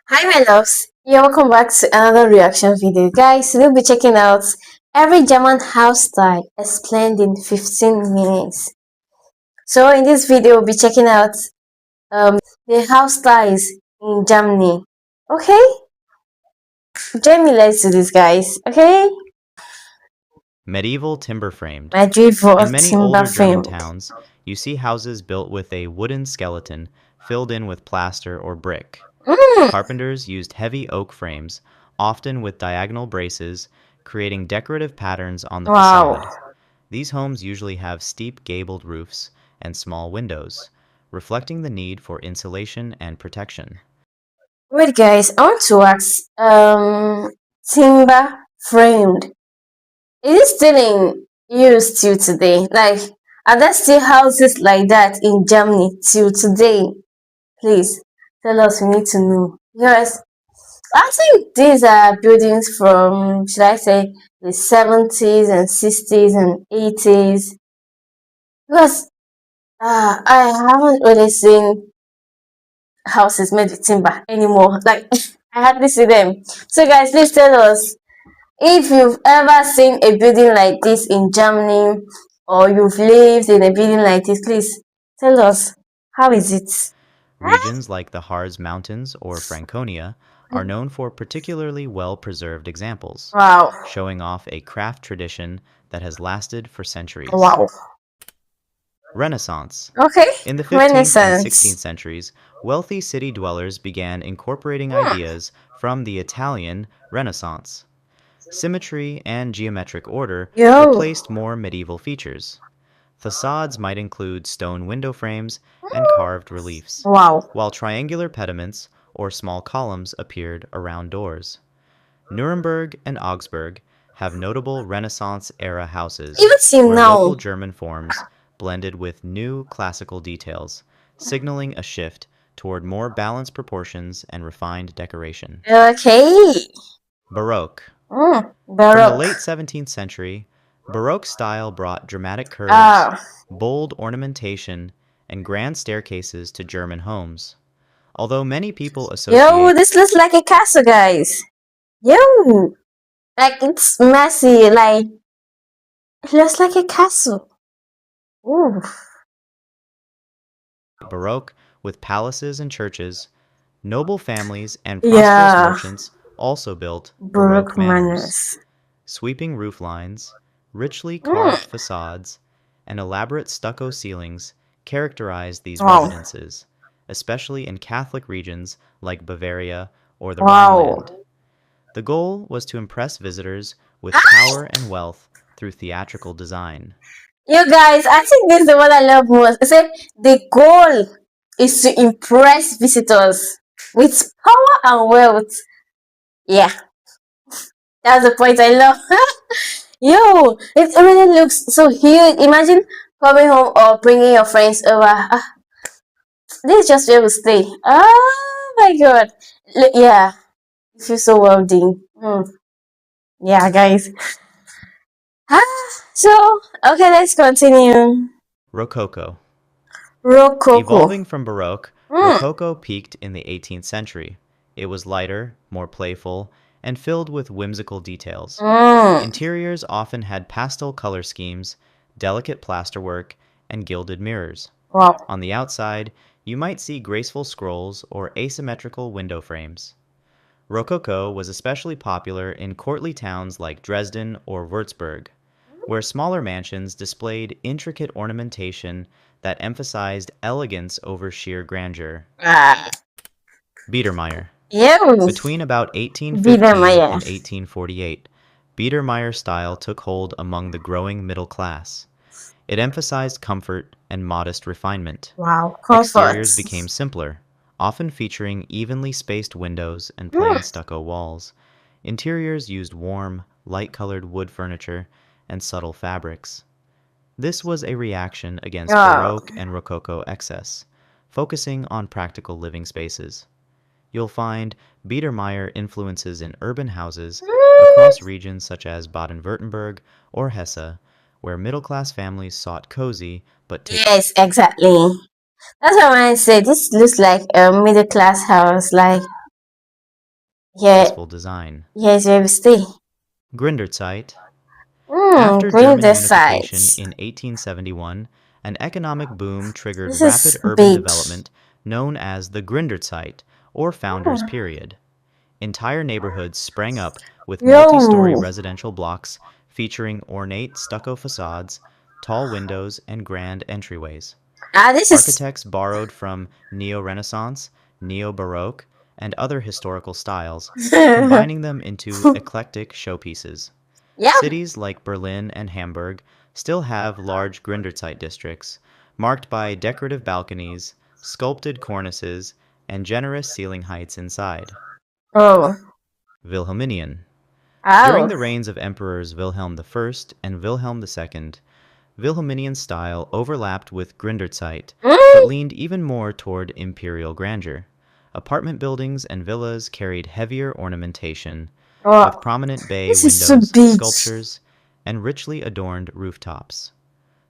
Hi, my loves. Yeah, welcome back to another reaction video. Guys, we'll be checking out every German house style explained in 15 minutes. So, in this video, we'll be checking out the house styles in Germany. Okay? Join me, let's do this, guys. Okay? Medieval timber framed. Medieval In many timber older German framed. towns, you see houses built with a wooden skeleton filled in with plaster or brick. Mm, Carpenters used heavy oak frames, often with diagonal braces, creating decorative patterns on the wow. facade. These homes usually have steep gabled roofs and small windows, reflecting the need for insulation and protection. Wait, guys, I want to ask timber framed. Is it still in use till today? Like, are there still houses like that in Germany till today? Please tell us. We need to know. Because I think these are buildings from, should I say, the 70s and 60s and 80s. Because I haven't really seen houses made with timber anymore. Like, I hardly see them. So, guys, please tell us if you've ever seen a building like this in Germany or you've lived in a building like this, please tell us, how is it? Regions like the Harz Mountains or Franconia are known for particularly well-preserved examples, Wow. showing off a craft tradition that has lasted for centuries. Wow. Renaissance. Okay. In the 15th and 16th Renaissance. centuries, wealthy city dwellers began incorporating ideas from the Italian Renaissance. Symmetry and geometric order Yo. replaced more medieval features. Facades might include stone window frames and carved reliefs, Wow. while triangular pediments or small columns appeared around doors. Nuremberg and Augsburg have notable Renaissance-era houses, Even till where local now. German forms blended with new classical details, signaling a shift toward more balanced proportions and refined decoration. Okay. Baroque. From the late Baroque. 17th century, Baroque style brought dramatic curves, Ah. bold ornamentation, and grand staircases to German homes. Although many people Yo, associate this looks like a castle, guys. Yo. Like, it's messy. Like, it looks like a castle. Ooh. Baroque with palaces and churches, noble families and prosperous Yeah. merchants also built Baroque Baroque manors. manners. Sweeping roof lines, richly carved Mm. facades, and elaborate stucco ceilings characterized these Wow. residences, especially in Catholic regions like Bavaria or the Wow. Rhineland. The goal was to impress visitors with power and wealth through theatrical design. You guys, I think this is the one I love most. I said the goal is to impress visitors with power and wealth. Yeah, that's the point I love. Yo, it really looks so huge. Imagine coming home or bringing your friends over. This is just where we stay. Oh my god. Yeah, it feels so wealthy. Yeah, guys. So, okay, let's continue. Rococo. Rococo. Evolving from Baroque, Mm. Rococo peaked in the 18th century. It was lighter, more playful, and filled with whimsical details. Mm. Interiors often had pastel color schemes, delicate plasterwork, and gilded mirrors. Wow. On the outside, you might see graceful scrolls or asymmetrical window frames. Rococo was especially popular in courtly towns like Dresden or Würzburg, where smaller mansions displayed intricate ornamentation that emphasized elegance over sheer grandeur. Ah. Biedermeier. Yes. Between about Vida 1815 Maya. and 1848, Biedermeier style took hold among the growing middle class. It emphasized comfort and modest refinement. Wow. Comfort. Exteriors became simpler, often featuring evenly spaced windows and Mm. plain stucco walls. Interiors used warm, light-colored wood furniture and subtle fabrics. This was a reaction against Oh. Baroque and Rococo excess, focusing on practical living spaces. You'll find Biedermeier influences in urban houses Mm. across regions such as Baden-Württemberg or Hesse, where middle-class families sought cozy but Yes, exactly. That's what I say. This looks like a middle class house. Like, Yeah, graceful design. yes, where we stay. Gründerzeit. After Green German the unification sides. in 1871, an economic boom triggered This rapid is urban big. development known as the Gründerzeit, or Founders Oh. Period. Entire neighborhoods sprang up with multi story Yo. residential blocks featuring ornate stucco facades, tall windows, and grand entryways. This is. Architects borrowed from Neo Renaissance, Neo Baroque, and other historical styles, combining them into eclectic showpieces. Yeah. Cities like Berlin and Hamburg still have large Gründerzeit districts, marked by decorative balconies, sculpted cornices, and generous ceiling heights inside. Oh. Wilhelminian. During Oh. the reigns of Emperors Wilhelm I and Wilhelm II, Wilhelminian style overlapped with Gründerzeit, but Mm. leaned even more toward imperial grandeur. Apartment buildings and villas carried heavier ornamentation, with Wow. prominent bay This is so windows, big. sculptures, and richly adorned rooftops.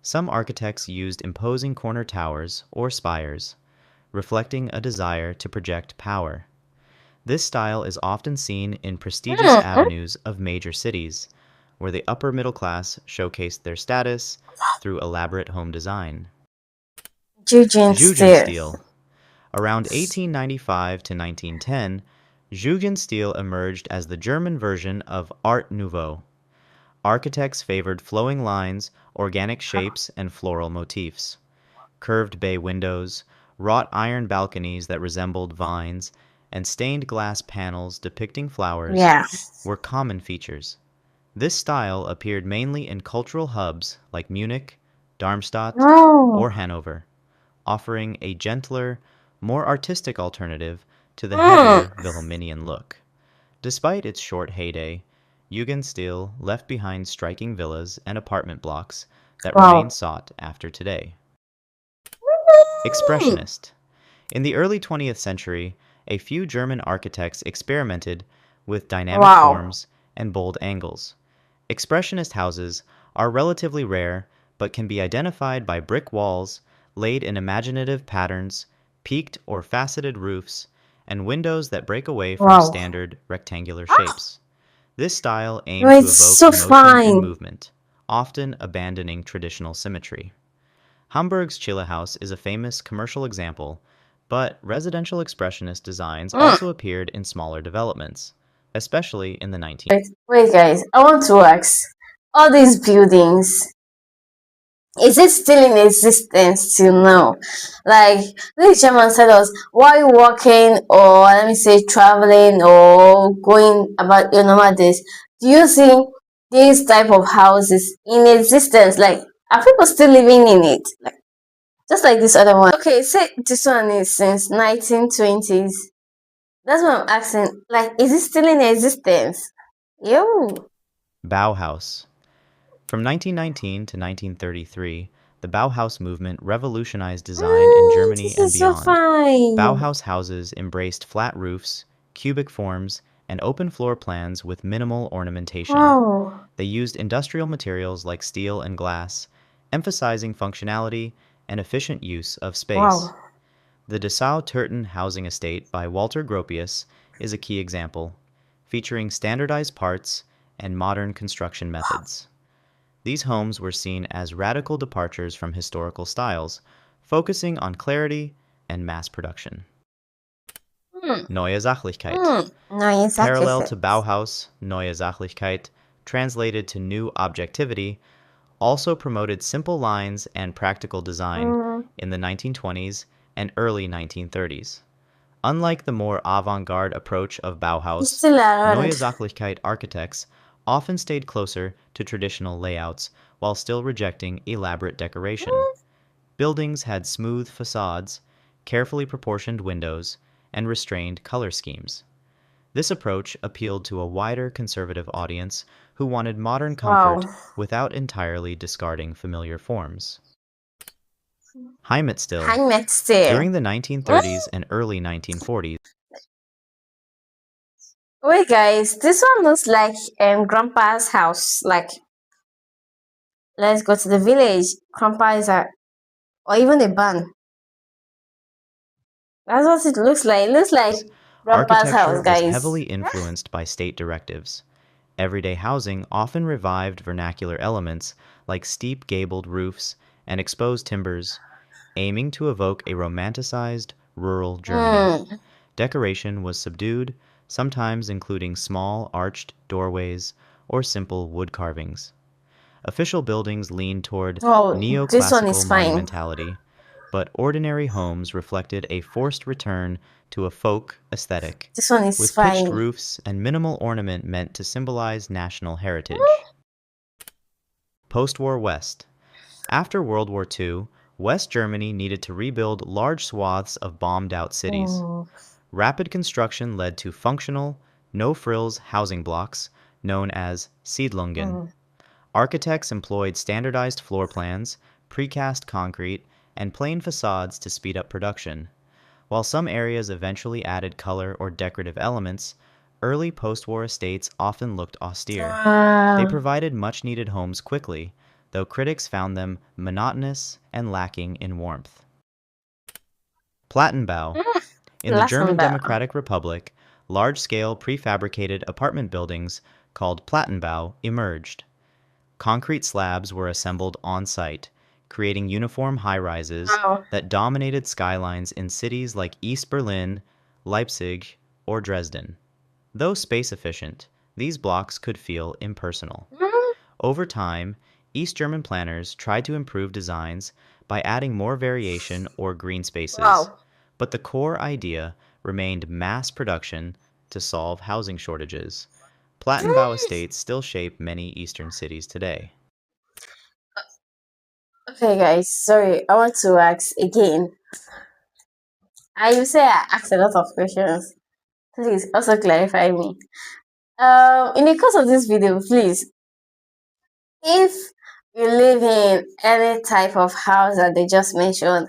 Some architects used imposing corner towers or spires, reflecting a desire to project power. This style is often seen in prestigious Mm. avenues of major cities, where the upper middle class showcased their status through elaborate home design. Judging still. Jugendstil. Around 1895 to 1910, Jugendstil emerged as the German version of Art Nouveau. Architects favored flowing lines, organic shapes, and floral motifs. Curved bay windows, wrought iron balconies that resembled vines, and stained glass panels depicting flowers Yeah. were common features. This style appeared mainly in cultural hubs like Munich, Darmstadt, Oh. or Hanover, offering a gentler, more artistic alternative to the Mm. heavier Wilhelminian look. Despite its short heyday, Jugendstil left behind striking villas and apartment blocks that remain Wow. sought after today. Mm. Expressionist. In the early 20th century, a few German architects experimented with dynamic Wow. forms and bold angles. Expressionist houses are relatively rare but can be identified by brick walls laid in imaginative patterns, peaked or faceted roofs, and windows that break away from Wow. standard rectangular shapes. This style No, aimed to it's evoke so emotion and fine. movement, often abandoning traditional symmetry. Hamburg's Chilla House is a famous commercial example, but residential expressionist designs Mm. also appeared in smaller developments, especially in the 19th. Wait, guys. I want to ask. All these buildings, is it still in existence till now? Like this German said us, while working or let me say traveling or going about your normal days, do you see these type of houses in existence? Like are people still living in it? Like just like this other one. Okay, say this one is since 1920s. That's what I'm asking. Like, is it still in existence? Yo. Bauhaus. From 1919 to 1933, the Bauhaus movement revolutionized design in Germany This and is so beyond. fine. Bauhaus houses embraced flat roofs, cubic forms, and open floor plans with minimal ornamentation. Wow. They used industrial materials like steel and glass, emphasizing functionality and efficient use of space. Wow. The Dessau-Turton housing estate by Walter Gropius is a key example, featuring standardized parts and modern construction methods. These homes were seen as radical departures from historical styles, focusing on clarity and mass production. Hmm. Neue Sachlichkeit. Hmm. No, exactly. Parallel to Bauhaus, Neue Sachlichkeit, translated to new objectivity, also promoted simple lines and practical design Hmm. in the 1920s and early 1930s. Unlike the more avant-garde approach of He's Bauhaus, still Neue around. Sachlichkeit architects often stayed closer to traditional layouts while still rejecting elaborate decoration. Hmm. Buildings had smooth facades, carefully proportioned windows, and restrained color schemes. This approach appealed to a wider conservative audience who wanted modern Wow. comfort without entirely discarding familiar forms. Heimatstil. I met still. During the Hmm? 1930s and early 1940s, Wait, guys, this one looks like Grandpa's house. Like, let's go to the village. Grandpa is a, or even a barn. That's what it looks like. It looks like Grandpa's Architecture house, was guys. heavily influenced by state directives. Everyday housing often revived vernacular elements like steep gabled roofs and exposed timbers, aiming to evoke a romanticized rural Germany. Mm. Decoration was subdued, sometimes including small arched doorways or simple wood carvings. Official buildings leaned toward Oh, this one neoclassical is fine. monumentality, but ordinary homes reflected a forced return to a folk aesthetic, This one is with pitched fine. roofs and minimal ornament meant to symbolize national heritage. Post war West. After World War II, West Germany needed to rebuild large swaths of bombed out cities. Mm. Rapid construction led to functional, no frills housing blocks known as Siedlungen. Mm. Architects employed standardized floor plans, precast concrete, and plain facades to speed up production. While some areas eventually added color or decorative elements, early post war estates often looked austere. They Wow. provided much needed homes quickly, though critics found them monotonous and lacking in warmth. Plattenbau. In the Last German number. Democratic Republic, large scale prefabricated apartment buildings called Plattenbau emerged. Concrete slabs were assembled on site, creating uniform high rises Wow. that dominated skylines in cities like East Berlin, Leipzig, or Dresden. Though space efficient, these blocks could feel impersonal. Mm. Over time, East German planners tried to improve designs by adding more variation or green spaces, Wow. but the core idea remained mass production to solve housing shortages. Plattenbau estates still shape many eastern cities today. Okay, guys. Sorry, I want to ask again. I you say I asked a lot of questions. Please also clarify me. In the course of this video, please, if you live in any type of house that they just mentioned,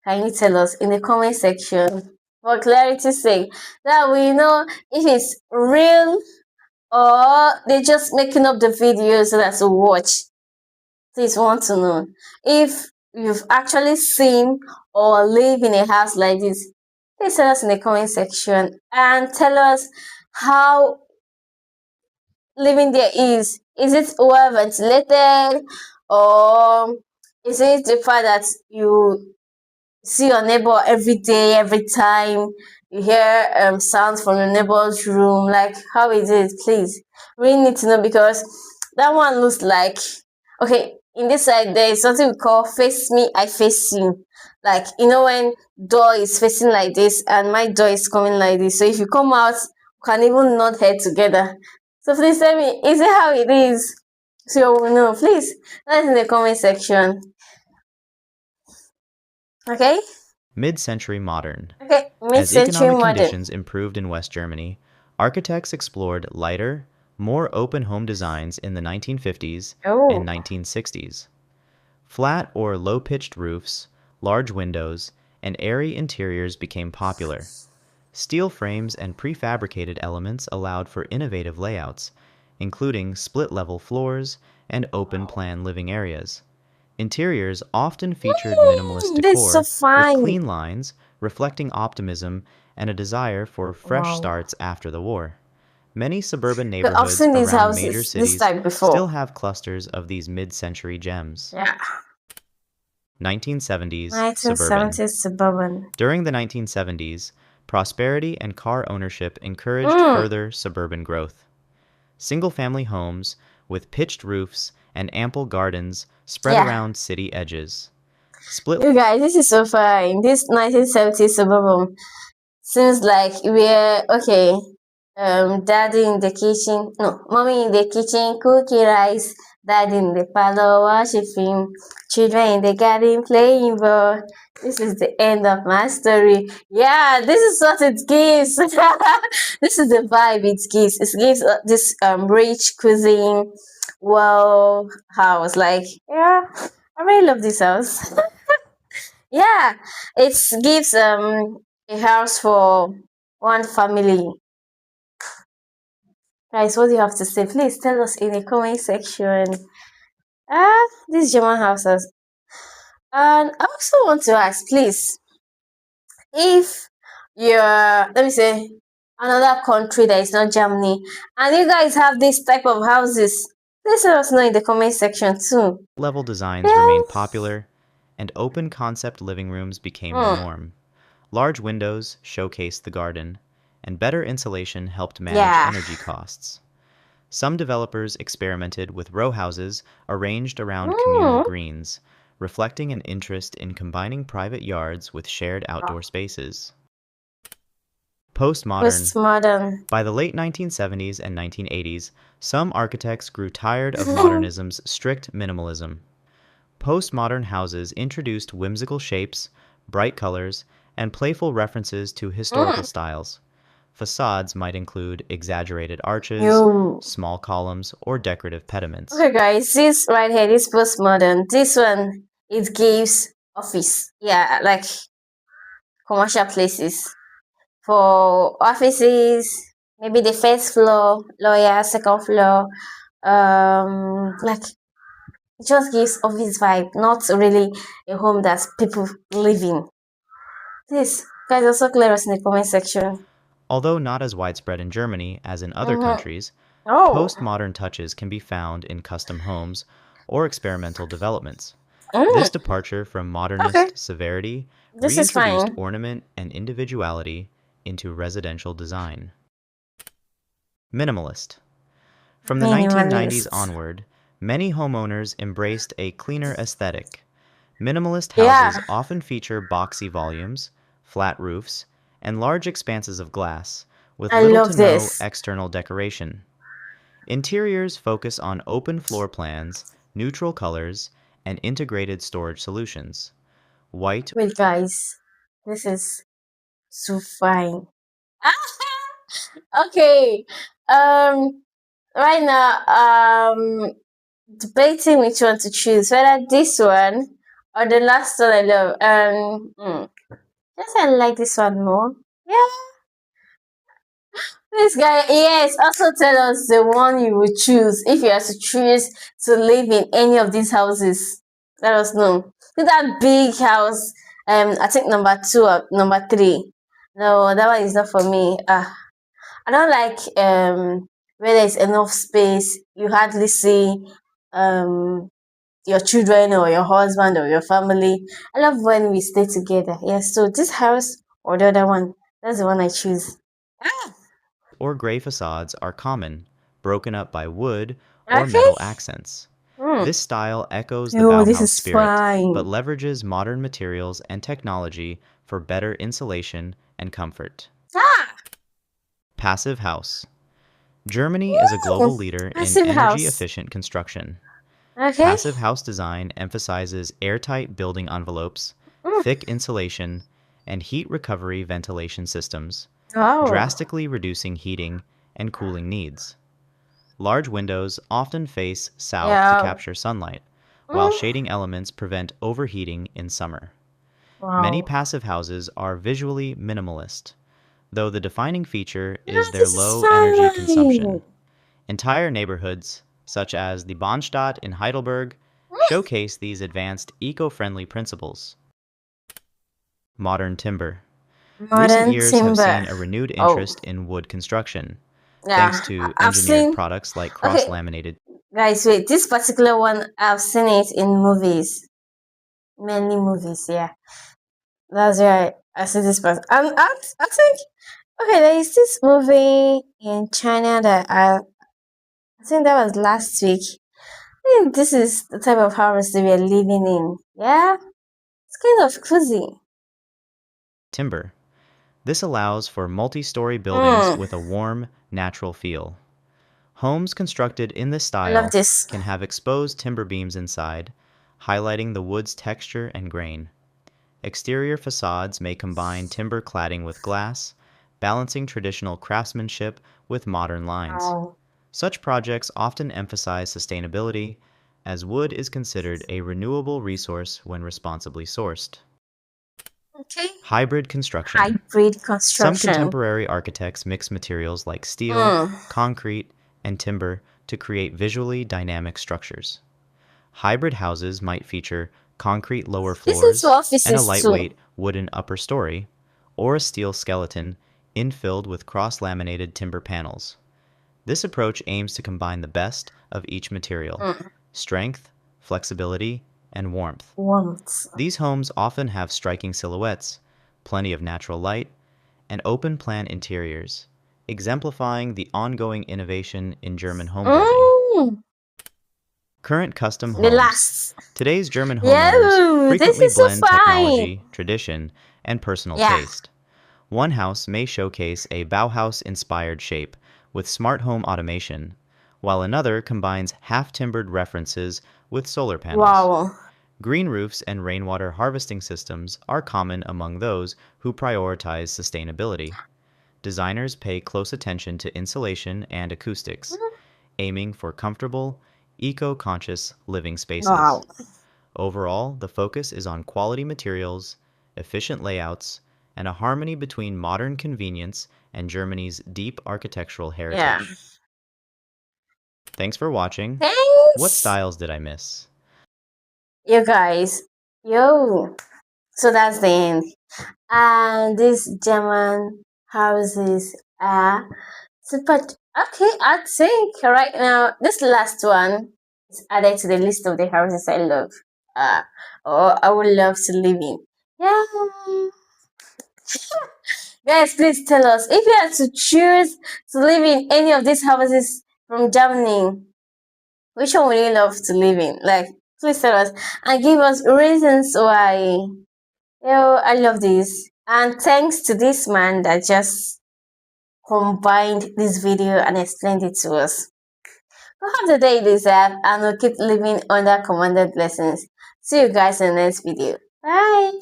can you tell us in the comment section for clarity's sake that we know if it's real or they're just making up the videos so that to watch? Please want to know if you've actually seen or live in a house like this. Please tell us in the comment section and tell us how living there is. Is it well ventilated or is it the fact that you see your neighbor every day, every time you hear sounds from your neighbor's room? Like, how is it? Please, we need to know because that one looks like okay. In this side, there is something we call face me, I face you. Like when door is facing like this and my door is coming like this. So if you come out, we can even nod head together. So please tell me, is it how it is? So we know. Please, that's in the comment section. Okay. Mid century modern. Okay, As mid-century economic modern. conditions improved in West Germany, architects explored lighter, more open home designs in the 1950s and Oh. 1960s. Flat or low pitched roofs, large windows, and airy interiors became popular. Steel frames and prefabricated elements allowed for innovative layouts, including split level floors and open plan living areas. Interiors often featured minimalist This is so decor with fine. clean lines, reflecting optimism and a desire for fresh Wow. starts after the war. Many suburban Okay, I've neighborhoods seen these around major houses this cities type still before. have clusters of these mid century gems. Yeah. 1970s Suburban. 1970s suburban. During the 1970s, prosperity and car ownership encouraged Mm. further suburban growth. Single family homes with pitched roofs and ample gardens spread Yeah. around city edges. Split You guys, this is so fine. This 1970s suburban seems like we're okay. Daddy in the kitchen, no, mommy in the kitchen cooking rice, daddy in the parlor watching film, children in the garden playing ball. This is the end of my story. Yeah, this is what it gives. This is the vibe it gives. It gives this rich cuisine, well house. Like, yeah, I really love this house. Yeah, it gives a house for one family. Guys, what do you have to say? Please tell us in the comment section. These German houses. And I also want to ask, please, if you're, let me say, another country that is not Germany, and you guys have this type of houses, please let us know in the comment section too. Level designs remained Yes. popular, and open concept living rooms became the Hmm. norm. Large windows showcased the garden, and better insulation helped manage Yeah. energy costs. Some developers experimented with row houses arranged around communal Hmm. greens, reflecting an interest in combining private yards with shared outdoor spaces. Postmodern. Postmodern. By the late 1970s and 1980s, some architects grew tired of modernism's strict minimalism. Postmodern houses introduced whimsical shapes, bright colors, and playful references to historical Hmm. styles. Facades might include exaggerated arches, You. small columns, or decorative pediments. Okay, guys, this right here, this postmodern, this one, it gives office. Yeah, like commercial places. For offices, maybe the first floor, lawyer, second floor, like it just gives office vibe, not really a home that people live in. Please, guys, also clear us in the comment section. Although not as widespread in Germany as in other Mm-hmm. countries, Oh. postmodern touches can be found in custom homes or experimental developments. Mm. This departure from Okay, modernist severity this is reintroduced fine. ornament and individuality into residential design. Minimalist. From the 1990s Minimalist. onward, many homeowners embraced a cleaner aesthetic. Minimalist houses Yeah, often feature boxy volumes, flat roofs, and large expanses of glass, with I little to love no this. external decoration. Interiors focus on open floor plans, neutral colors, and integrated storage solutions. White. Wait, guys, this is so fine. Okay, right now, debating which one to choose, whether this one or the last one I love. Yes, I like this one more. Yeah, this guy. Yes, also tell us the one you would choose if you had to choose to live in any of these houses. Let us know. See that big house. I think number two or number three. No, that one is not for me. I don't like where there's enough space. You hardly see um your children or your husband or your family. I love when we stay together. Yes, so this house or the other one, that's the one I choose. Or gray facades are common, broken up by wood or Okay. metal accents. Hmm. This style echoes the Oh, this Bauhaus is spirit, but fine. leverages modern materials and technology for better insulation and comfort. Ah, Passive house. Germany is a global ooh, leader in passive energy house. efficient construction. Okay. Passive house design emphasizes airtight building envelopes, Mm. thick insulation, and heat recovery ventilation systems, Oh, drastically reducing heating and cooling needs. Large windows often face south to yeah. capture sunlight, while Mm. shading elements prevent overheating in summer. Many Wow. passive houses are visually minimalist, though the defining feature Yeah, is their this is low energy fine. consumption. Entire neighborhoods, such as the Bahnstadt in Heidelberg, showcase these advanced eco-friendly principles. Modern timber. Recent Modern years have timber. seen a renewed Oh, interest in wood construction, thanks yeah. to I've engineered seen. products like Okay, cross-laminated. guys, wait. This particular one, I've seen it in movies. Many movies, yeah. That's right. I see this person. I think, okay, there is this movie in China that I think that was last week. I think this is the type of house that we are living in. Yeah, it's kind of cozy. Timber. This allows for multi-story buildings Mm, with a warm, natural feel. Homes constructed in this I love style this. can have exposed timber beams inside, highlighting the wood's texture and grain. Exterior facades may combine timber cladding with glass, balancing traditional craftsmanship with modern lines. Wow. Such projects often emphasize sustainability, as wood is considered a renewable resource when responsibly sourced. Okay. Hybrid construction. Hybrid Some construction. contemporary architects mix materials like steel, Mm. concrete, and timber to create visually dynamic structures. Hybrid houses might feature concrete lower This is for floors and a offices too. lightweight wooden upper story, or a steel skeleton infilled with cross-laminated timber panels. This approach aims to combine the best of each material: Mm. strength, flexibility, and warmth. Warmth. These homes often have striking silhouettes, plenty of natural light, and open-plan interiors, exemplifying the ongoing innovation in German home building. Mm. Current custom The homes. last. Today's German homeowners Yo, this frequently is so blend fine. technology, tradition, and personal Yeah. taste. One house may showcase a Bauhaus-inspired shape with smart home automation, while another combines half-timbered references with solar panels. Wow. Green roofs and rainwater harvesting systems are common among those who prioritize sustainability. Designers pay close attention to insulation and acoustics, aiming for comfortable, eco-conscious living spaces. Wow. Overall, the focus is on quality materials, efficient layouts, and a harmony between modern convenience and Germany's deep architectural Yeah. heritage. Thanks for watching. What Thanks, styles did I miss? you guys. Yo. So that's the end. And these German houses are super. Okay, I think right now this last one is added to the list of the houses I love. Uh, or I would love to live in. Yeah. Guys, please tell us if you had to choose to live in any of these houses from Germany, which one would you love to live in? Like, please tell us and give us reasons why. Yo, I love this. And thanks to this man that just combined this video and explained it to us. We have the day you deserve and we'll keep living under commanded blessings. See you guys in the next video. Bye.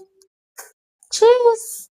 Cheers.